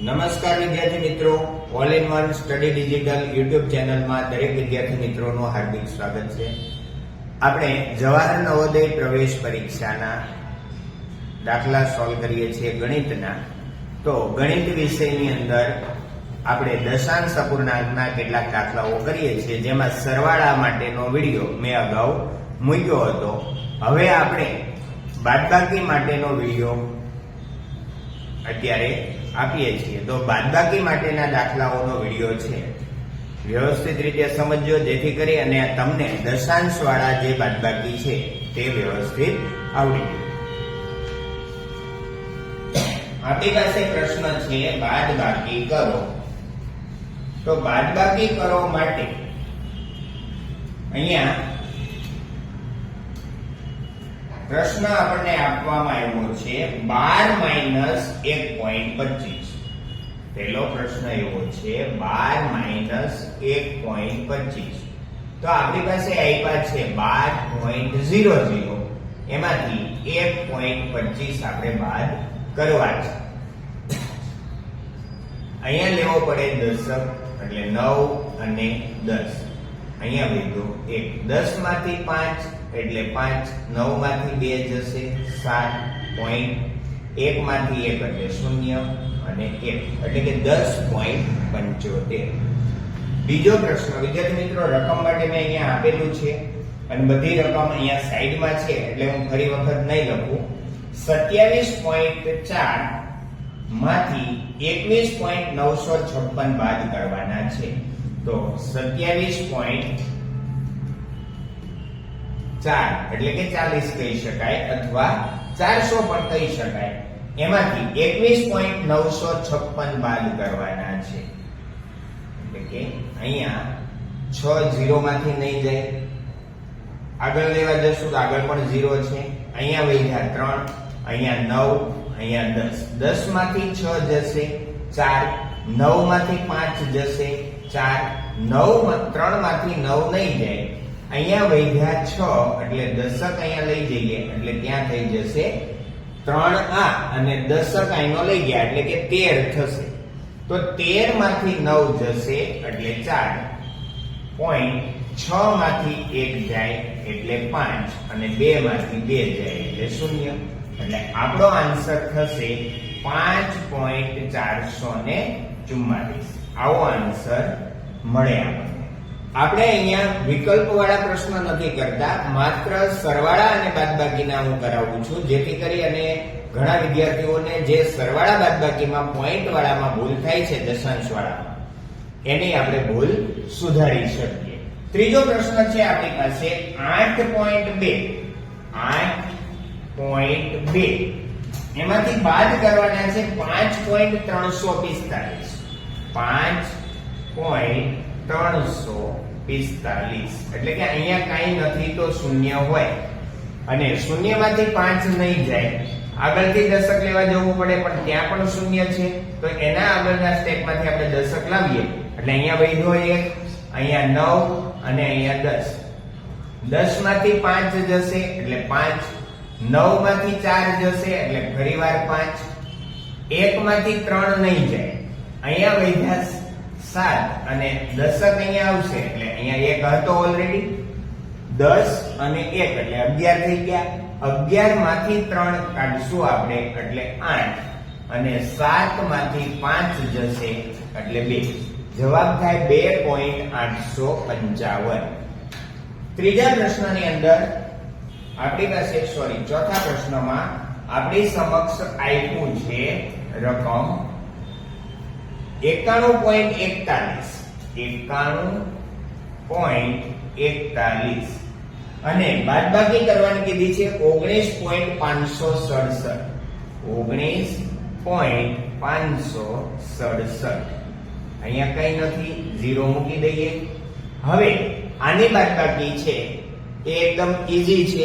નમસ્કાર વિદ્યાર્થી મિત્રો, all in one study digital YouTube ચેનલમાં દરેક વિદ્યાર્થી મિત્રોનું હાર્દિક સ્વાગત છે. આપણે જવાહર નવોદય પ્રવેશ પરીક્ષાના દાખલા સોલ્વ કરીએ છીએ ગણિતના. તો ગણિત વિષયની અંદર આપણે દશાંશ અપૂર્ણાંકના કેટલાક દાખલાઓ કરીએ છીએ, જેમાં સરવાળા માટેનો વિડીયો મેં અગાઉ મૂક્યો હતો. હવે આપણે બાદબાકી માટેનો વિડીયો અત્યારે આપીએ છીએ. તો બાદબાકી માટેના દાખલાઓનો વિડીયો છે, વ્યવસ્થિત રીતે સમજજો, જેથી કરી અને તમને દશાંશ વાળા જે બાદબાકી છે તે વ્યવસ્થિત આવડી જાય. આપણી પાસે પ્રશ્ન છે બાદબાકી કરો. તો બાદબાકી કરો માટે અહીંયા પ્રશ્ન આપણને આપવામાં આવ્યો છે 12 - 1.25. પહેલો પ્રશ્ન એવો છે 12 - 1.25. તો આપણી પાસે આપ્યા છે 12.00, એમાંથી 1.25 આપણે બાદ કરવા છે. અહીંયા લેવો પડે દશક, એટલે 9 અને 10. અહીંયા લીધો 1. 10 માંથી 5 એટલે 5, 9 માંથી 2 જશે 7, 1 માંથી 1 એટલે 0 અને 1 એટલે કે 10.75. બીજો પ્રશ્ન વિદ્યાર્થી મિત્રો, રકમ માટે મેં અહીંયા આપેલું છે અને બધી રકમ અહીંયા સાઈડમાં છે, એટલે હું ફરી વખત નહીં લખું. 27.4 માંથી 21.956 બાદ કરવાના છે. તો 27.4 એટલે કે 40 કહી શકાય, અથવા 400 પણ કહી શકાય. એમાંથી 21.956 બાદ કરવાના છે. એટલે કે અહીંયા 6 0 માંથી નહીં જાય. આગળ લેવા જશું તો આગળ પણ 0 છે. અહીંયા વધ્યા 3, અહીંયા 9, અહીંયા 10. 10 માંથી 6 જશે 4, 9 માંથી 5 જશે 4, 3 માંથી 9 નહીં જાય. અહીંયા વધ્યા 6 એટલે દશક અહીંયા લઈ જઈએ એટલે ત્યાં થઈ જશે 3a અને દશક અહીંનો લઈ ગયા એટલે કે 13 થશે. તો 13 માંથી 9 જશે એટલે 4, 6 માંથી 1 જાય એટલે 5 અને 2 માંથી 2 જાય એટલે 0. એટલે આપણો આન્સર થશે 5.444. આવો આન્સર મળે આપણને. આપણે અહીંયા વિકલ્પ વાળા પ્રશ્ન નથી કરતા, માત્ર સરવાળા અને બાદબાકીના હું કરાવું છું, જેથી કરી અને ઘણા વિદ્યાર્થીઓને જે સરવાળા બાદબાકીમાં પોઈન્ટ વાળામાં ભૂલ થાય છે, દશાંશ વાળામાં, એની આપણે ભૂલ સુધારી શકીએ. ત્રીજો પ્રશ્ન છે આપણી પાસે 8.2. 8.2 એમાંથી બાદ કરવાના છે 5.345. 5.345 એટલે કે અહીંયા કાંઈ નથી તો શૂન્ય હોય, અને શૂન્ય માંથી 5 નહીં જાય. આગળથી દશક લેવા જવું પડે, પણ ત્યાં પણ શૂન્ય છે. તો એના આગળના સ્ટેપમાંથી આપણે દશક લાવીએ એટલે અહીંયા વધ્યો 1, અહીંયા 9 અને અહીંયા 10. 10 માંથી 5 જશે એટલે 5, 9 માંથી 4 જશે એટલે ફરીવાર 5, 1 માંથી 3 નહીં જાય. અહીંયા વધ્યા 7 અને દશક અહીંયા આવશે એટલે અહીંયા 1 હતો ઓલરેડી. 10 અને 1 એટલે 11 થઈ ગયા. 11 માંથી 3 કાઢશું આપણે એટલે 8 અને 7 માંથી 5 જશે એટલે 2. જવાબ થાય 2.855. ત્રીજા પ્રશ્નની અંદર આપણી પાસે ચોથા પ્રશ્નમાં આપણી સમક્ષ આપ્યું છે રકમ 91.41. 91.41 અને બાદબાકી કરવાની કીધી છે 19.567. 19.567. અહીંયા કઈ નથી, 0 મૂકી દઈએ. હવે આની બાદબાકી છે એ એકદમ ઈઝી છે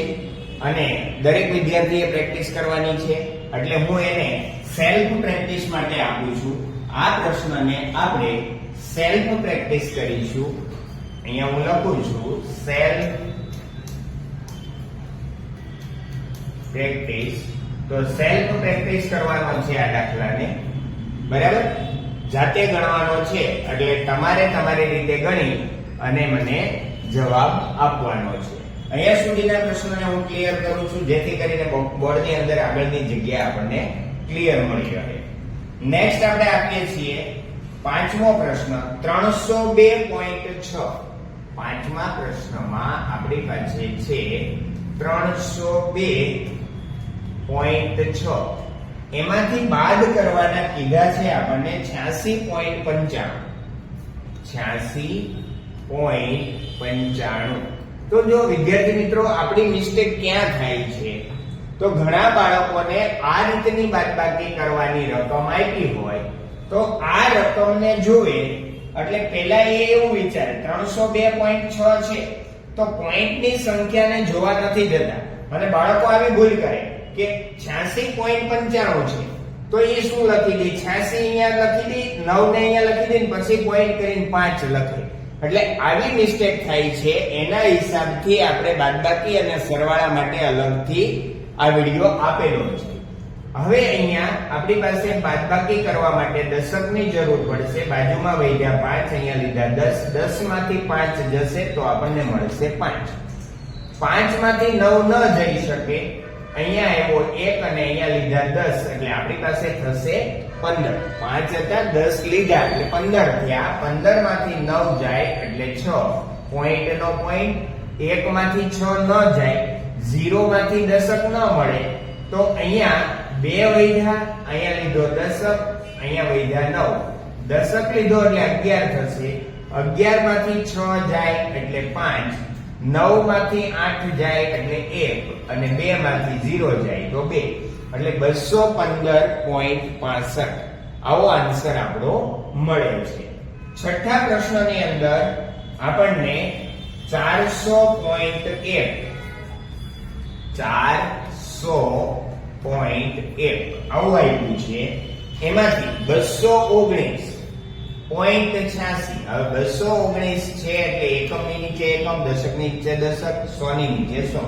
અને દરેક વિદ્યાર્થીએ પ્રેક્ટિસ કરવાની છે, એટલે હું એને સેલ્ફ પ્રેક્ટિસ માટે આપું છું. આ પ્રશ્નને આપણે સેલ્ફ પ્રેક્ટિસ કરીશું. અહીંયા હું લખું છું સેલ્ફ પ્રેક્ટિસ. તો સેલ્ફ પ્રેક્ટિસ કરવાનો છે આ દાખલાને, બરાબર. જાતે ગણવાનો છે, એટલે તમારે તમારી રીતે ગણી અને મને જવાબ આપવાનો છે. અહીંયા સુધીના પ્રશ્નોને હું ક્લિયર કરું છું, જેથી કરીને બોર્ડની અંદર આગળની જગ્યા આપણને ક્લિયર મળી રહે. નેક્સ્ટ આપણે આપીએ છીએ પાંચમો પ્રશ્ન 302.6. પાંચમા પ્રશ્નમાં આપણી પાસે છે 302.6. એમાંથી બાદ કરવાના કીધા છે આપણને 86.95. તો જો વિદ્યાર્થી મિત્રો આપણી મિસ્ટેક ક્યાં થાય છે, તો ઘણા બાળકોને આ રીતની બાદબાકી કરવાની રકમ આપી હોય તો આ રકમને જોવે એટલે પહેલા એવું વિચારે 302.6 છે તો પોઈન્ટની સંખ્યાને જોવા નથી જતા અને બાળકો આવી ભૂલ કરે કે 86.95 છે તો એ શું લખી દે, 86 અહીંયા લખી દે, 9 ને અહીંયા લખી દે, પછી પોઈન્ટ કરીને 5 લખે. એટલે આવી મિસ્ટેક થાય છે. એના હિસાબથી આપણે બાદબાકી અને સરવાળા માટે અલગથી આ વિડિયો આપેલો છે. હવે અહીંયા આપણી પાસે બાદબાકી કરવા માટે દશકની જરૂર પડશે. બાજુમાં વધ્યા 5, અહીંયા લીધા 10. 10 માંથી 5 જશે તો આપણને મળશે 5. 5 માંથી 9 ન જઈ શકે, અહીંયા આવ્યો 1 અને અહીંયા લીધા 10, એટલે આપણી પાસે થશે 15. 5 હતા, 10 લીધા એટલે 15 થયા. 15 માંથી 9 જાય એટલે 6. પોઈન્ટ નો પોઈન્ટ, 1 માંથી 6 ન જાય, 0 માંથી દશક ન મળે તો અહીંયા 2 વધ્યા, અહીંયા લીધો દશક, અહીંયા વધ્યા 9. દશક લીધો એટલે 11 થશે. 11 માંથી 6 જાય એટલે 5, 9 માંથી 8 જાય એટલે 1 અને 2 માંથી 0 જાય તો 2, એટલે 215.65. આવો આન્સર આપણો મળે છે. છઠ્ઠા પ્રશ્નની અંદર આપણને 400.1 આવું આપ્યું છે. એમાંથી 219.86. હવે 219 છે એટલે એકમની નીચે એકમ, દશકની નીચે દશક, 100 ની નીચે 100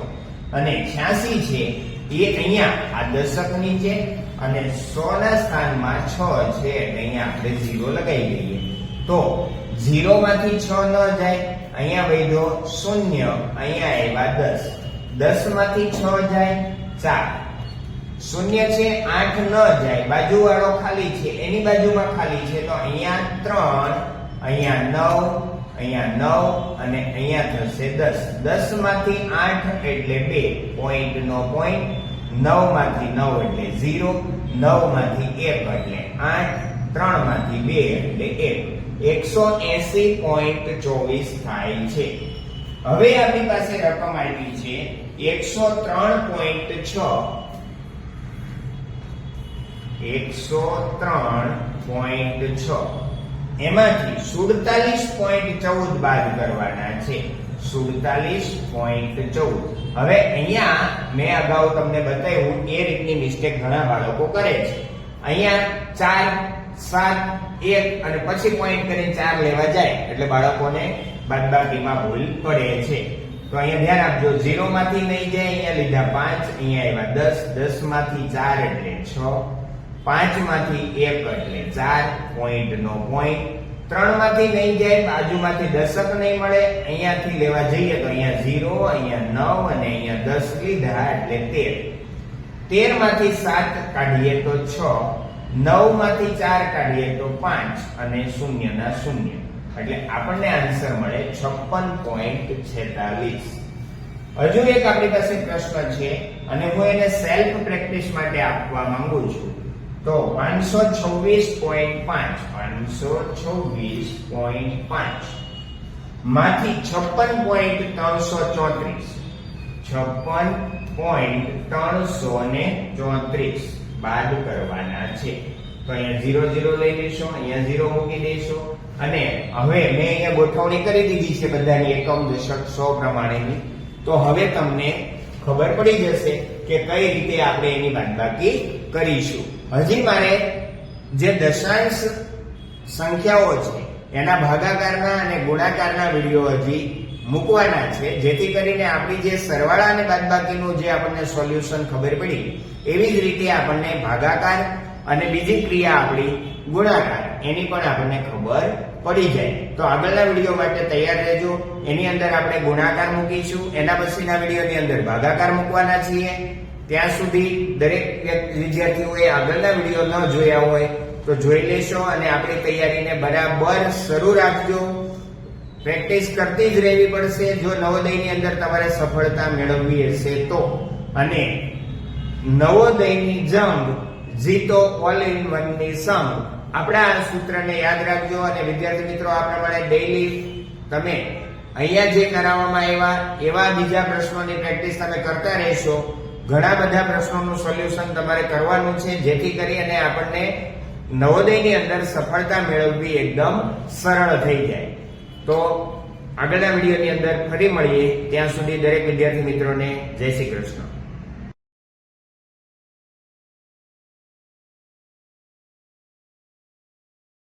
અને 86 છે એ અહીંયા આ દશકની છે અને 100 ના સ્થાનમાં 6 છે એટલે અહીંયા આપણે 0 લગાવી દઈએ. તો 0 માંથી 6 ન જાય, અહીંયા વધ્યો 0, અહીંયા આવ્યા 10. 10 માંથી 6 જાય 4. 0 છે 8 ન જાય, બાજુવાળો ખાલી છે, એની બાજુમાં ખાલી છે તો અહીંયા 3, અહીંયા 9, અહીંયા 9 અને અહીંયા થશે 10. 10 માંથી 8 એટલે 2, પોઈન્ટ નો પોઈન્ટ, 9 માંથી 9 એટલે 0, 9 માંથી 1 એટલે 8, 3 માંથી 2 એટલે 1, 180.24 થાય છે. હવે આપણી પાસે રકમ આવી છે 103.6. 103.6 એમાંથી 47.14 બાદ કરવાના છે. 47.14. હવે અહીંયા મેં અગાઉ તમને બતાવ્યું એ રીતની મિસ્ટેક ઘણા બાળકો કરે છે. અહીંયા 4, 7, 1 અને પછી પોઈન્ટ કરીને 4 લેવા જાય એટલે બાળકોને બાદબાકીમાં ભૂલ પડે છે. તો અહીંયા ધ્યાન આપજો, 0 માંથી નહીં જાય, અહીંયા લીધા 5, અહીંયા આવ્યા 10. 10 માંથી 4 એટલે 6, 5 માંથી 1 એટલે 4, પોઈન્ટ નો પોઈન્ટ, 3 માંથી નહીં જાય, બાજુમાંથી દશક નહીં મળે, અહીંયાથી લેવા જઈએ તો અહીંયા 0, અહીંયા 9 અને અહીંયા 10 લીધા એટલે 13. 13 માંથી 7 કાઢીએ તો 6, 9 માંથી 4 કાઢીએ તો 5 અને 0 ના 0, એટલે આપણને આન્સર મળે 56.46. હજુ એક આપણી પાસે પ્રશ્ન છે અને હું એને સેલ્ફ પ્રેક્ટિસ માટે આપવા માંગુ છું. તો 526.5 માંથી 56.334 બાદ કરવાના છે. તો અહીંયા 0 0 લઈ લેશો, અહીંયા 0 મૂકી દેશો અને હવે મેં અહીંયા ગોઠવણી કરી દીધી છે બધાની એકમ, દશક, 100 પ્રમાણેની. તો હવે તમને ખબર પડી જશે કે કઈ રીતે આપણે એની બાદબાકી કરીશું. હજી મારે જે દશાંશ સંખ્યાઓ છે એના ભાગાકારના અને ગુણાકારના વિડિયો હજી મૂકવાના છે, જેથી કરીને આપણી જે સરવાળા અને બાદબાકીનું જે આપણને સોલ્યુશન ખબર પડી એવી જ રીતે આપણને ભાગાકાર અને બીજી ક્રિયા આપણી ગુણાકાર, એની પણ આપણને ખબર પડી જાય. તો આગળના વિડીયો માટે તૈયાર રહેજો. એની અંદર આપણે ગુણાકાર મૂકીશું, એના પછીના વિડીયોની અંદર ભાગાકાર મૂકવાના છીએ. ત્યાં સુધી દરેક વિદ્યાર્થીઓએ આગળના વિડીયો ન જોયા હોય તો જોઈ લેશો અને આપણી તૈયારીને બરાબર શરૂ રાખજો. પ્રેક્ટિસ કરતી જ રહેવી પડશે જો નવોદયની અંદર તમારે સફળતા મેળવવી હશે તો. અને નવોદયની જંગ જીતો ઓલ ઇન વન ની સંગ, આપણા આ સૂત્રને યાદ રાખજો. અને વિદ્યાર્થી મિત્રો, આ પ્રમાણે ડેઈલી તમે અહીંયા જે કરાવવામાં આવ્યા એવા બીજા પ્રશ્નોની પ્રેક્ટિસ તમે કરતા રહેશો. ઘણા બધા પ્રશ્નોનું સોલ્યુશન તમારે કરવાનું છે, જેથી કરી અને આપણને નવોદયની અંદર સફળતા મેળવવી એકદમ સરળ થઈ જાય. તો આગળના વિડીયોની અંદર ફરી મળીએ. ત્યાં સુધી દરેક વિદ્યાર્થી મિત્રોને જય શ્રી કૃષ્ણ.